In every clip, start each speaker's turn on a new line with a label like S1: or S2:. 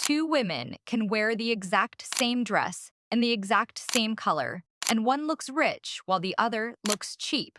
S1: Two women can wear the exact same dress and the exact same color, and one looks rich while the other looks cheap.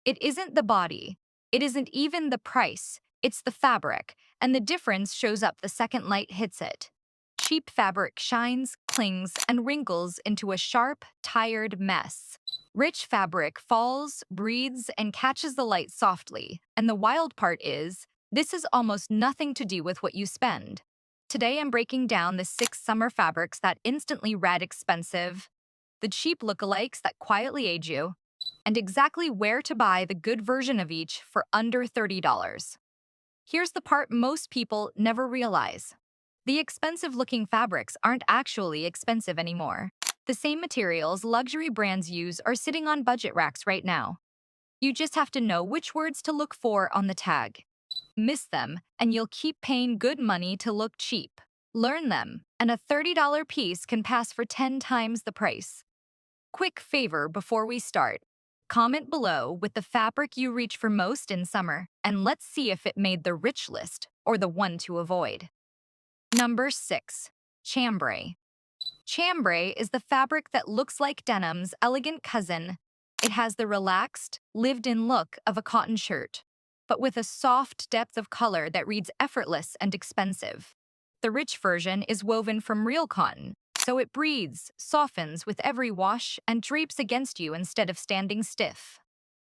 S1: It isn't the body, it isn't even the price, it's the fabric, and the difference shows up the second light hits it. Cheap fabric shines, clings, and wrinkles into a sharp, tired mess. Rich fabric falls, breathes, and catches the light softly. And the wild part is, this has almost nothing to do with what you spend. Today I'm breaking down the 6 summer fabrics that instantly red expensive, the cheap lookalikes that quietly age you, and exactly where to buy the good version of each for under $30. Here's the part most people never realize. The expensive-looking fabrics aren't actually expensive anymore. The same materials luxury brands use are sitting on budget racks right now. You just have to know which words to look for on the tag. Miss them, and you'll keep paying good money to look cheap. Learn them, and a $30 piece can pass for 10 times the price. Quick favor before we start. Comment below with the fabric you reach for most in summer, and let's see if it made the rich list or the one to avoid. Number 6. Chambray. Chambray is the fabric that looks like denim's elegant cousin. It has the relaxed, lived-in look of a cotton shirt, but with a soft depth of color that reads effortless and expensive. The rich version is woven from real cotton, so it breathes, softens with every wash, and drapes against you instead of standing stiff.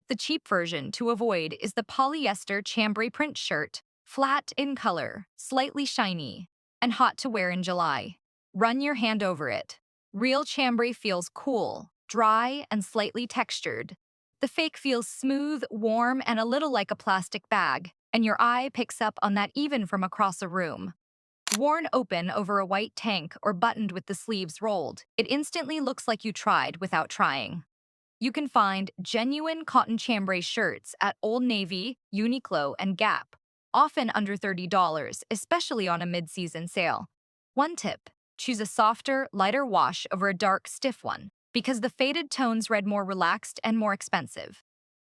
S1: The cheap version to avoid is the polyester chambray print shirt, flat in color, slightly shiny, and hot to wear in July. Run your hand over it. Real chambray feels cool, dry, and slightly textured. The fake feels smooth, warm, and a little like a plastic bag, and your eye picks up on that even from across a room. Worn open over a white tank or buttoned with the sleeves rolled, it instantly looks like you tried without trying. You can find genuine cotton chambray shirts at Old Navy, Uniqlo, and Gap, often under $30, especially on a mid-season sale. One tip: choose a softer, lighter wash over a dark, stiff one, because the faded tones read more relaxed and more expensive.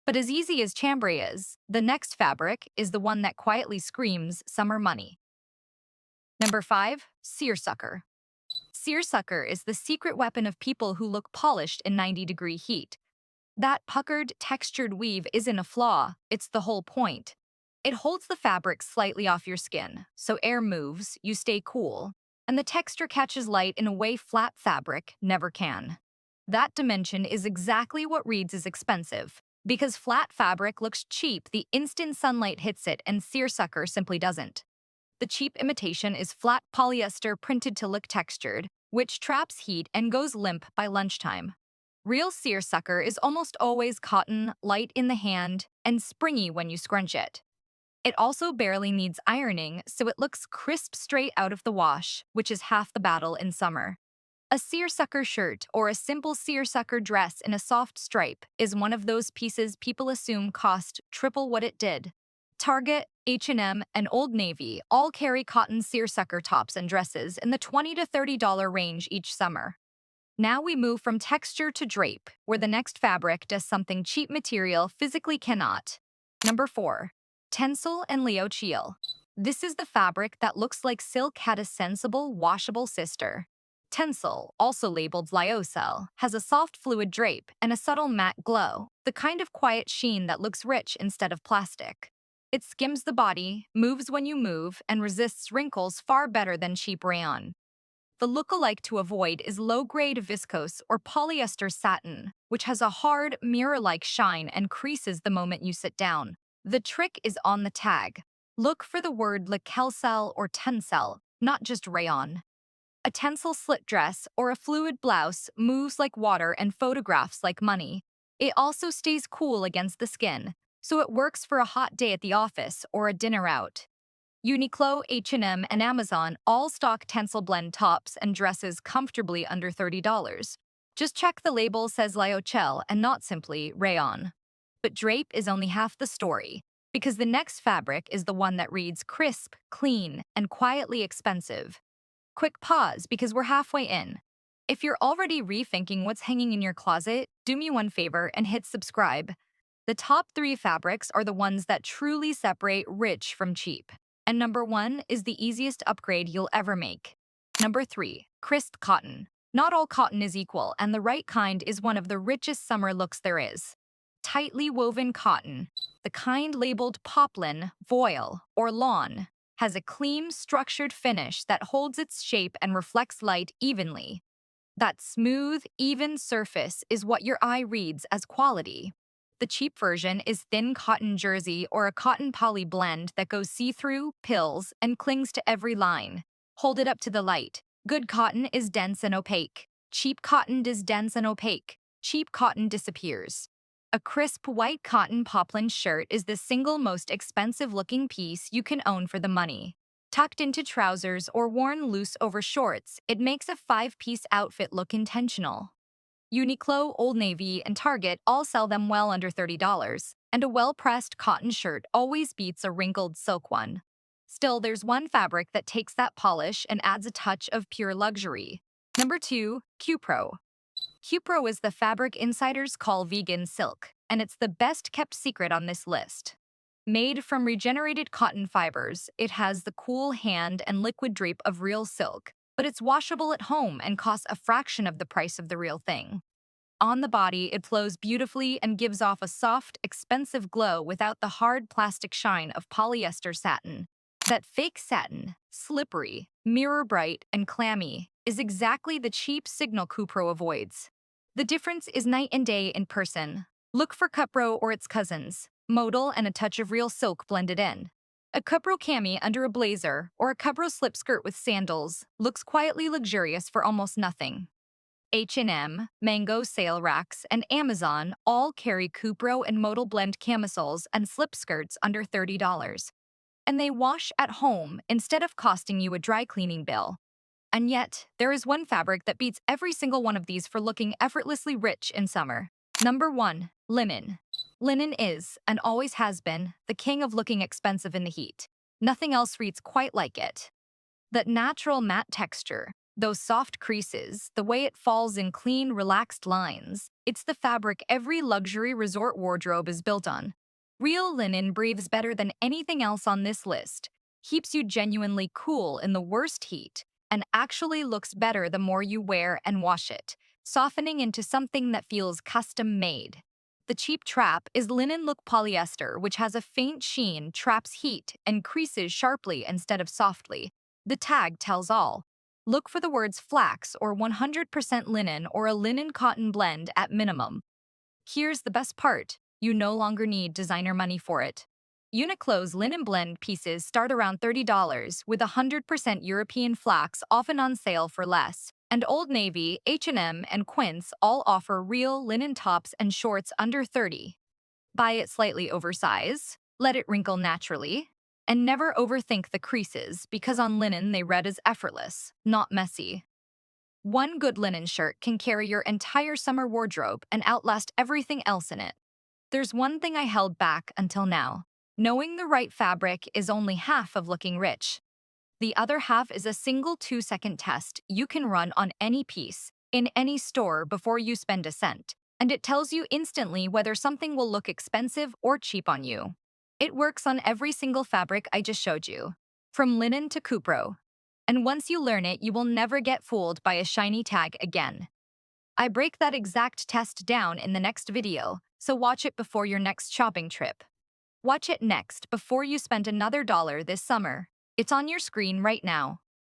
S1: But as easy as chambray is, the next fabric is the one that quietly screams summer money. Number 5. Seersucker. Seersucker is the secret weapon of people who look polished in 90-degree heat. That puckered, textured weave isn't a flaw, it's the whole point. It holds the fabric slightly off your skin, so air moves, you stay cool, and the texture catches light in a way flat fabric never can. That dimension is exactly what reads as expensive, because flat fabric looks cheap the instant sunlight hits it and seersucker simply doesn't. The cheap imitation is flat polyester printed to look textured, which traps heat and goes limp by lunchtime. Real seersucker is almost always cotton, light in the hand, and springy when you scrunch it. It also barely needs ironing, so it looks crisp straight out of the wash, which is half the battle in summer. A seersucker shirt or a simple seersucker dress in a soft stripe is one of those pieces people assume cost triple what it did. Target, H&M, and Old Navy all carry cotton seersucker tops and dresses in the $20 to $30 range each summer. Now we move from texture to drape, where the next fabric does something cheap material physically cannot. Number 4. Tencel and Lyocell. This is the fabric that looks like silk had a sensible, washable sister. Tencel, also labeled lyocell, has a soft fluid drape and a subtle matte glow, the kind of quiet sheen that looks rich instead of plastic. It skims the body, moves when you move, and resists wrinkles far better than cheap rayon. The look-alike to avoid is low-grade viscose or polyester satin, which has a hard, mirror-like shine and creases the moment you sit down. The trick is on the tag. Look for the word lyocell or tencel, not just rayon. A tencel slit dress or a fluid blouse moves like water and photographs like money. It also stays cool against the skin, so it works for a hot day at the office or a dinner out. Uniqlo, H&M, and Amazon all stock Tencel blend tops and dresses comfortably under $30. Just check the label says lyocell and not simply rayon. But drape is only half the story, because the next fabric is the one that reads crisp, clean, and quietly expensive. Quick pause because we're halfway in. If you're already rethinking what's hanging in your closet, do me one favor and hit subscribe. The top 3 fabrics are the ones that truly separate rich from cheap. And number 1 is the easiest upgrade you'll ever make. Number 3, crisp cotton. Not all cotton is equal, and the right kind is one of the richest summer looks there is. Tightly woven cotton, the kind labeled poplin, voile, or lawn, has a clean, structured finish that holds its shape and reflects light evenly. That smooth, even surface is what your eye reads as quality. The cheap version is thin cotton jersey or a cotton poly blend that goes see-through, pills, and clings to every line. Hold it up to the light. Good cotton is dense and opaque. Cheap cotton is dense and opaque. Cheap cotton disappears. A crisp white cotton poplin shirt is the single most expensive-looking piece you can own for the money. Tucked into trousers or worn loose over shorts, it makes a five-piece outfit look intentional. Uniqlo, Old Navy, and Target all sell them well under $30, and a well-pressed cotton shirt always beats a wrinkled silk one. Still, there's one fabric that takes that polish and adds a touch of pure luxury. Number 2, Cupro. Cupro is the fabric insiders call vegan silk, and it's the best-kept secret on this list. Made from regenerated cotton fibers, it has the cool hand and liquid drape of real silk, but it's washable at home and costs a fraction of the price of the real thing. On the body, it flows beautifully and gives off a soft, expensive glow without the hard plastic shine of polyester satin. That fake satin, slippery, mirror bright, and clammy, is exactly the cheap signal Cupro avoids. The difference is night and day in person. Look for Cupro or its cousins, modal and a touch of real silk blended in. A Cupro cami under a blazer or a Cupro slip skirt with sandals looks quietly luxurious for almost nothing. H&M, Mango Sale Racks, and Amazon all carry Cupro and modal blend camisoles and slip skirts under $30. And they wash at home instead of costing you a dry cleaning bill. And yet, there is one fabric that beats every single one of these for looking effortlessly rich in summer. Number 1, linen. Linen is, and always has been, the king of looking expensive in the heat. Nothing else reads quite like it. That natural matte texture, those soft creases, the way it falls in clean, relaxed lines, it's the fabric every luxury resort wardrobe is built on. Real linen breathes better than anything else on this list, keeps you genuinely cool in the worst heat, and actually looks better the more you wear and wash it, softening into something that feels custom-made. The cheap trap is linen look polyester, which has a faint sheen, traps heat, and creases sharply instead of softly. The tag tells all. Look for the words flax or 100% linen or a linen cotton blend at minimum. Here's the best part. You no longer need designer money for it. Uniqlo's linen blend pieces start around $30, with 100% European flax often on sale for less. And Old Navy, H&M, and Quince all offer real linen tops and shorts under 30. Buy it slightly oversized, let it wrinkle naturally, and never overthink the creases because on linen they read as effortless, not messy. One good linen shirt can carry your entire summer wardrobe and outlast everything else in it. There's one thing I held back until now. Knowing the right fabric is only half of looking rich. The other half is a single 2-second test you can run on any piece, in any store before you spend a cent, and it tells you instantly whether something will look expensive or cheap on you. It works on every single fabric I just showed you, from linen to Cupro. And once you learn it, you will never get fooled by a shiny tag again. I break that exact test down in the next video, so watch it before your next shopping trip. Watch it next before you spend another dollar this summer. It's on your screen right now.